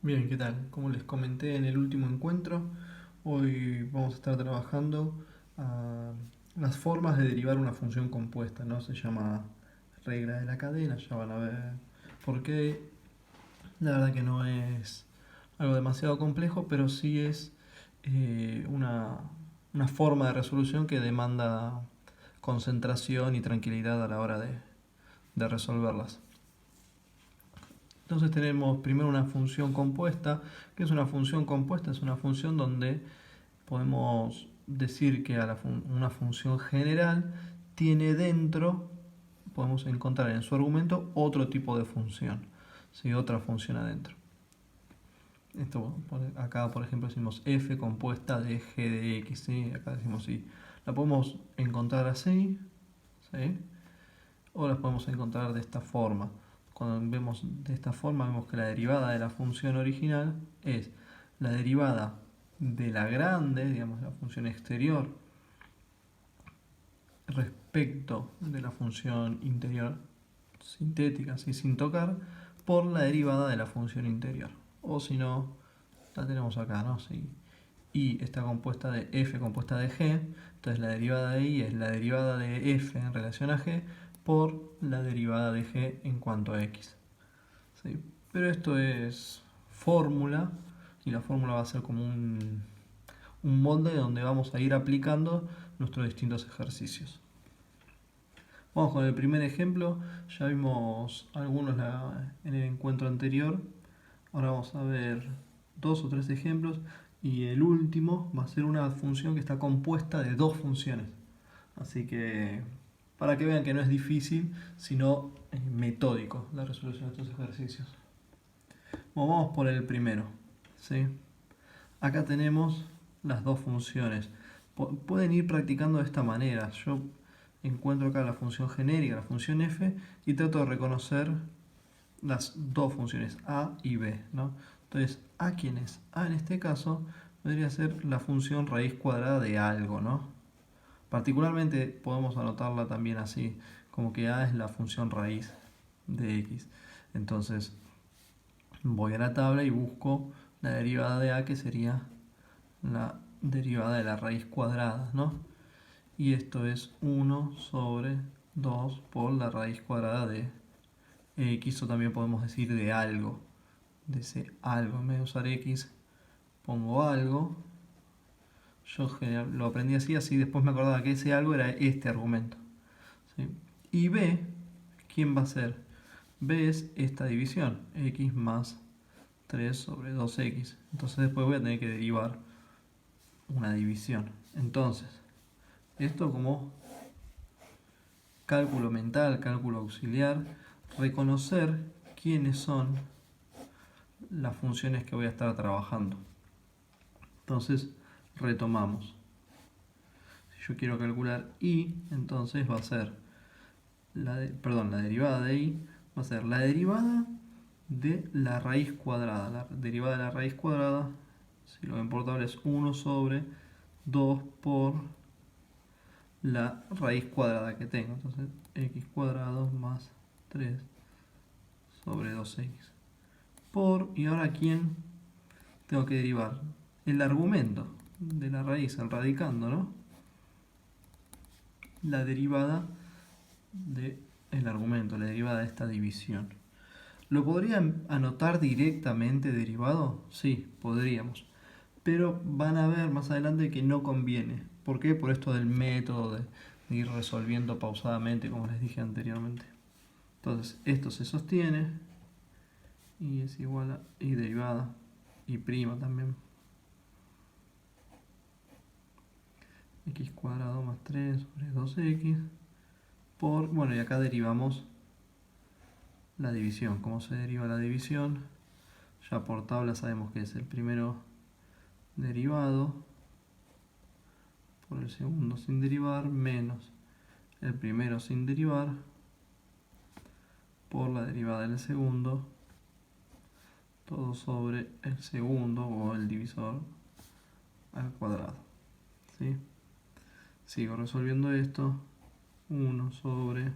Bien, ¿qué tal? Como les comenté en el último encuentro, hoy vamos a estar trabajando ah, las formas de derivar una función compuesta, ¿no? Se llama regla de la cadena, ya van a ver por qué. La verdad que no es algo demasiado complejo, pero sí es una forma de resolución que demanda concentración y tranquilidad a la hora de resolverlas. Entonces tenemos primero una función compuesta. ¿Qué es una función compuesta? Es una función donde podemos decir que una función general tiene dentro, podemos encontrar en su argumento otro tipo de función, ¿sí? Otra función adentro. Acá, por ejemplo, decimos f compuesta de g de x, ¿sí? Acá decimos y la podemos encontrar así, ¿sí? O las podemos encontrar de esta forma. Cuando vemos de esta forma, vemos que la derivada de la función original es la derivada de la grande, digamos la función exterior, respecto de la función interior sintética, así sin tocar, por la derivada de la función interior. O si no, la tenemos acá, ¿no? Si y está compuesta de f compuesta de g, entonces la derivada de y es la derivada de f en relación a g por la derivada de g en cuanto a x. ¿Sí? Pero esto es fórmula y la fórmula va a ser como un molde donde vamos a ir aplicando nuestros distintos ejercicios. Vamos con el primer ejemplo, ya vimos algunos en el encuentro anterior, ahora vamos a ver dos o tres ejemplos y el último va a ser una función que está compuesta de dos funciones. Así que para que vean que no es difícil, sino metódico la resolución de estos ejercicios. Bueno, vamos por el primero, ¿sí? Acá tenemos las dos funciones. Pueden ir practicando de esta manera. Yo encuentro acá la función genérica, la función f, y trato de reconocer las dos funciones a y b, ¿no? Entonces, a quién es. A en este caso podría ser la función raíz cuadrada de algo, ¿no? Particularmente podemos anotarla también así, como que a es la función raíz de x. Entonces, voy a la tabla y busco la derivada de a, que sería la derivada de la raíz cuadrada, ¿no? Y esto es 1 sobre 2 por la raíz cuadrada de x, o también podemos decir de algo, de ese algo. En vez de usar x, pongo algo. Yo lo aprendí así después me acordaba que ese algo era este argumento, ¿sí? Y b, ¿quién va a ser? B es esta división, x más 3 sobre 2x. Entonces después voy a tener que derivar una división. Entonces, esto como cálculo mental, cálculo auxiliar, reconocer quiénes son las funciones que voy a estar trabajando. Entonces, retomamos. Si yo quiero calcular y, entonces va a ser la derivada de y va a ser la derivada de la raíz cuadrada. La derivada de la raíz cuadrada, si lo ven por tabla, es 1 sobre 2 por la raíz cuadrada que tengo. Entonces, x cuadrado más 3 sobre 2x. Y ahora, ¿quién tengo que derivar? El argumento de la raíz, el radicando, ¿no? La derivada del argumento, la derivada de esta división. ¿Lo podrían anotar directamente derivado? Sí, podríamos. Pero van a ver más adelante que no conviene. ¿Por qué? Por esto del método de ir resolviendo pausadamente, como les dije anteriormente. Entonces, esto se sostiene y es igual a y derivada y prima también. X cuadrado más 3 sobre 2x por, bueno, y acá derivamos la división. ¿Cómo se deriva la división? Ya por tabla sabemos que es el primero derivado por el segundo sin derivar menos el primero sin derivar por la derivada del segundo, todo sobre el segundo o el divisor al cuadrado, ¿sí? Sigo resolviendo esto. 1 sobre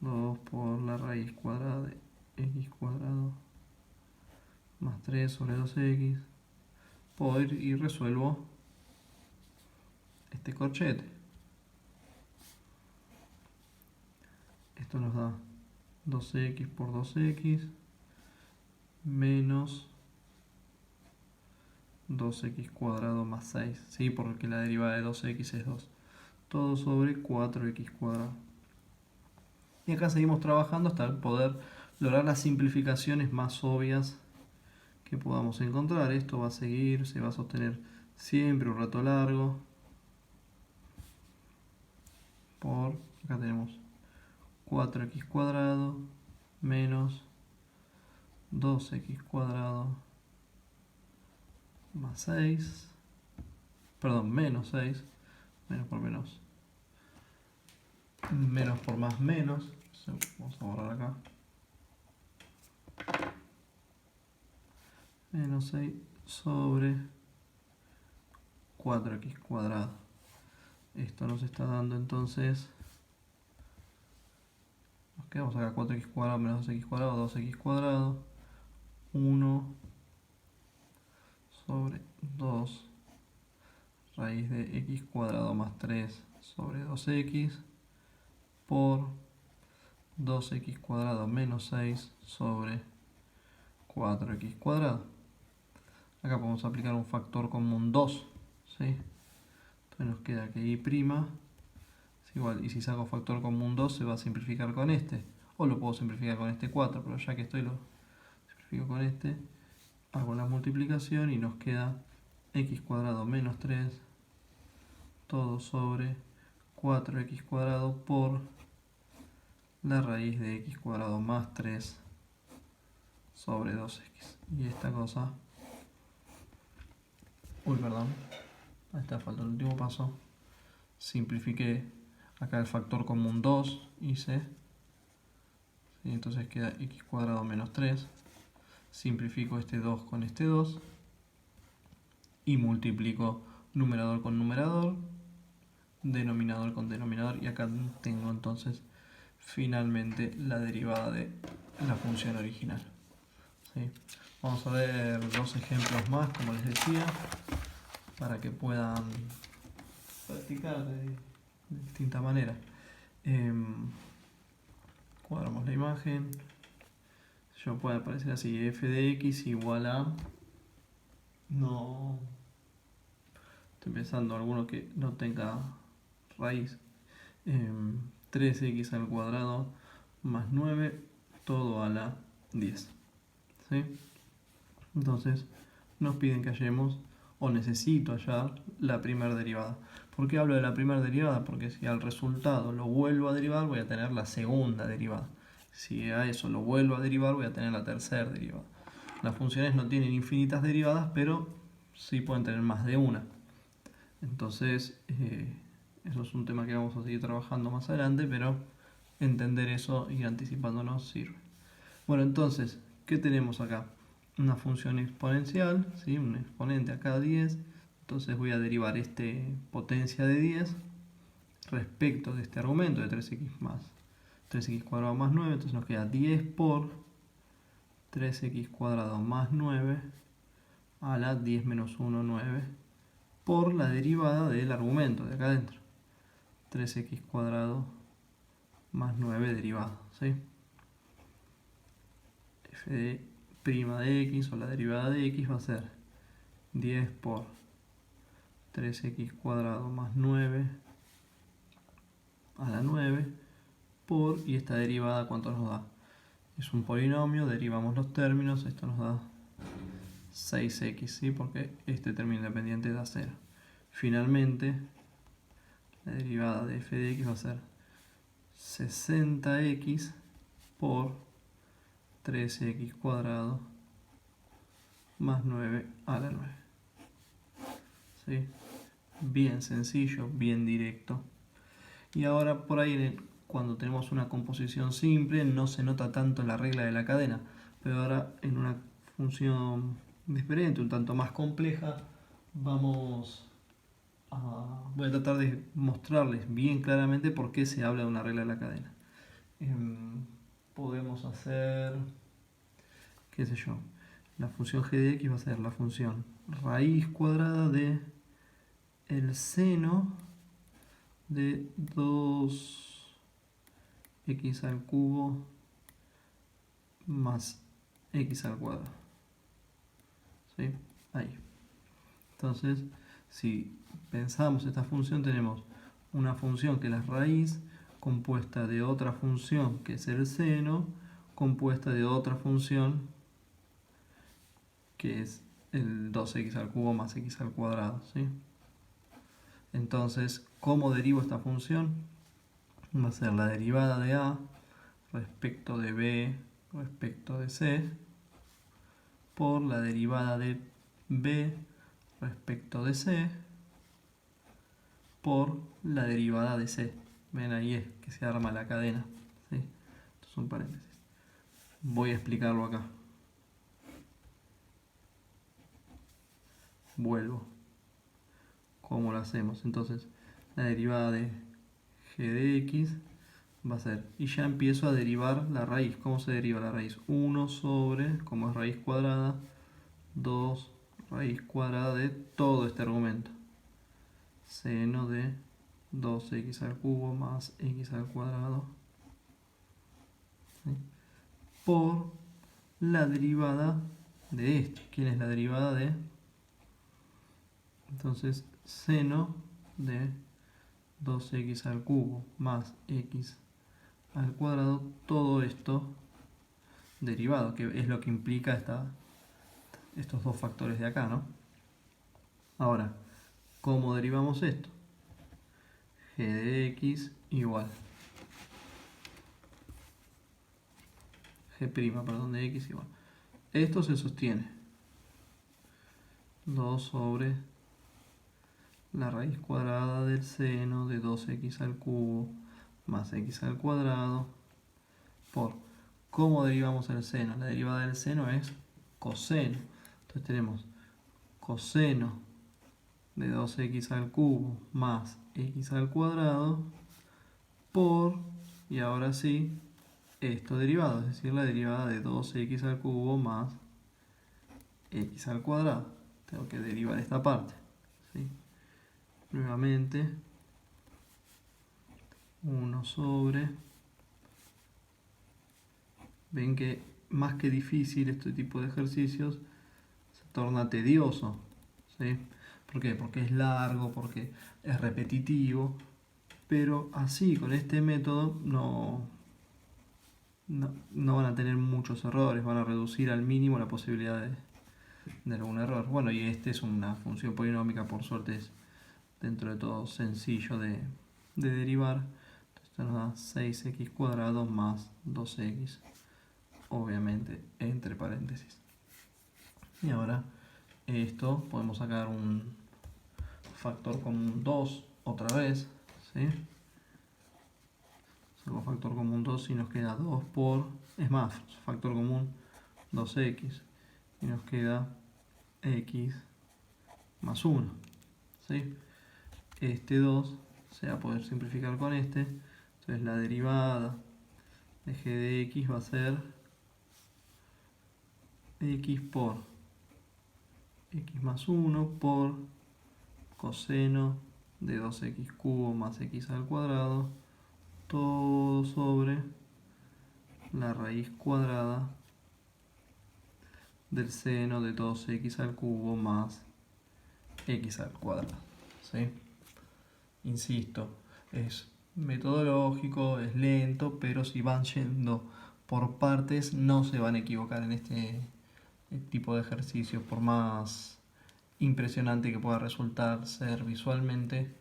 2 por la raíz cuadrada de x cuadrado más 3 sobre 2x por, y resuelvo este corchete. Esto nos da 2x por 2x menos 2x cuadrado más 6, ¿sí? Porque la derivada de 2x es 2. Todo sobre 4x cuadrado. Y acá seguimos trabajando hasta poder lograr las simplificaciones más obvias que podamos encontrar. Esto va a seguir, se va a sostener siempre un rato largo. Por, acá tenemos 4x cuadrado menos 2x cuadrado más 6, perdón, menos 6, menos por menos, menos por más menos, vamos a borrar acá, menos 6 sobre 4x cuadrado. Esto nos está dando entonces, nos quedamos acá 4x cuadrado menos 2x cuadrado, 2x cuadrado, 1 sobre 2 raíz de x cuadrado más 3 sobre 2x por 2x cuadrado menos 6 sobre 4x cuadrado. Acá podemos aplicar un factor común 2, ¿sí? Entonces nos queda que y' es igual, y si saco factor común 2 se va a simplificar con este, o lo puedo simplificar con este 4, pero ya que estoy lo simplifico con este, hago la multiplicación y nos queda x cuadrado menos 3 todo sobre 4x cuadrado por la raíz de x cuadrado más 3 sobre 2x. Y esta cosa, perdón, ahí está, falta el último paso. Simplifiqué acá el factor común 2, hice, ¿sí? Entonces queda x cuadrado menos 3. Simplifico este 2 con este 2 y multiplico numerador con numerador, denominador con denominador, y acá tengo entonces finalmente la derivada de la función original, ¿sí? Vamos a ver dos ejemplos más, como les decía, para que puedan practicar de distinta manera. Cuadramos la imagen. Yo puede aparecer así: f de x igual a, no estoy pensando alguno que no tenga raíz, 3x al cuadrado más 9 todo a la 10, ¿sí? Entonces nos piden que hallemos, o necesito hallar, la primera derivada. ¿Por qué hablo de la primera derivada? Porque si al resultado lo vuelvo a derivar, voy a tener la segunda derivada. Si a eso lo vuelvo a derivar, voy a tener la tercera derivada. Las funciones no tienen infinitas derivadas, pero sí pueden tener más de una. Entonces, eso es un tema que vamos a seguir trabajando más adelante, pero entender eso y anticipándonos sirve. Bueno, entonces, ¿qué tenemos acá? Una función exponencial, ¿sí? Un exponente acá 10. Entonces voy a derivar este potencia de 10 respecto de este argumento de 3x cuadrado más 9. Entonces nos queda 10 por 3x cuadrado más 9 a la 10 menos 1, 9, por la derivada del argumento de acá adentro. 3x cuadrado más 9 derivado, ¿sí? F de prima de x, o la derivada de x, va a ser 10 por 3x cuadrado más 9 a la 9 por, y esta derivada, ¿cuánto nos da? Es un polinomio, derivamos los términos, esto nos da 6x, ¿sí? Porque este término independiente da 0. Finalmente, la derivada de f de x va a ser 60x por 13x cuadrado más 9 a la 9. ¿Sí? Bien sencillo, bien directo. Y ahora por ahí, cuando tenemos una composición simple, no se nota tanto la regla de la cadena. Pero ahora en una función diferente, un tanto más compleja, voy a tratar de mostrarles bien claramente por qué se habla de una regla de la cadena. Podemos hacer, qué sé yo, la función g de x va a ser la función raíz cuadrada de el seno de 2x al cubo más x al cuadrado. ¿Sí? Ahí. Entonces, si pensamos esta función, tenemos una función que es la raíz, compuesta de otra función que es el seno, compuesta de otra función que es el 2x al cubo más x al cuadrado. ¿Sí? Entonces, ¿cómo derivo esta función? Va a ser la derivada de a respecto de b respecto de c por la derivada de b respecto de c por la derivada de c. Ven ahí es que se arma la cadena. ¿Sí? Esto es un paréntesis. Voy a explicarlo acá. Vuelvo. ¿Cómo lo hacemos? Entonces, la derivada de g de x va a ser, y ya empiezo a derivar la raíz. ¿Cómo se deriva la raíz? 1 sobre, como es raíz cuadrada, 2 raíz cuadrada de todo este argumento. Seno de 2x al cubo más x al cuadrado, ¿sí? Por la derivada de esto. ¿Quién es la derivada de? Entonces, seno de 2x al cubo más x al cuadrado, todo esto derivado, que es lo que implica estos dos factores de acá, ¿no? Ahora, ¿cómo derivamos esto? G de x igual G', perdón, de x igual. Esto se sostiene. 2 sobre la raíz cuadrada del seno de 2x al cubo más x al cuadrado por, ¿cómo derivamos el seno? La derivada del seno es coseno. Entonces tenemos coseno de 2x al cubo más x al cuadrado por, y ahora sí, esto derivado, es decir, la derivada de 2x al cubo más x al cuadrado. Tengo que derivar esta parte. ¿Sí? Nuevamente, 1 sobre... Ven que más que difícil este tipo de ejercicios se torna tedioso. ¿Sí? ¿Por qué? Porque es largo, porque es repetitivo. Pero así, con este método, no van a tener muchos errores. Van a reducir al mínimo la posibilidad de algún error. Bueno, y este es una función polinómica, por suerte es dentro de todo sencillo de derivar. Entonces esto nos da 6x cuadrado más 2x, obviamente entre paréntesis. Y ahora esto podemos sacar un factor común 2 otra vez, ¿sí? Saco factor común 2 y nos queda 2 por, es más, factor común 2x y nos queda x más 1, ¿sí? Este 2 se va a poder simplificar con este, entonces la derivada de g de x va a ser x por x más 1 por coseno de 2x cubo más x al cuadrado, todo sobre la raíz cuadrada del seno de 2x al cubo más x al cuadrado. ¿Sí? Insisto, es metodológico, es lento, pero si van yendo por partes no se van a equivocar en este tipo de ejercicios, por más impresionante que pueda resultar ser visualmente.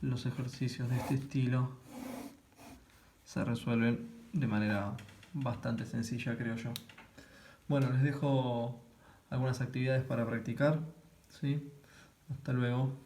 Los ejercicios de este estilo se resuelven de manera bastante sencilla, creo yo. Bueno, les dejo algunas actividades para practicar, ¿sí? Hasta luego.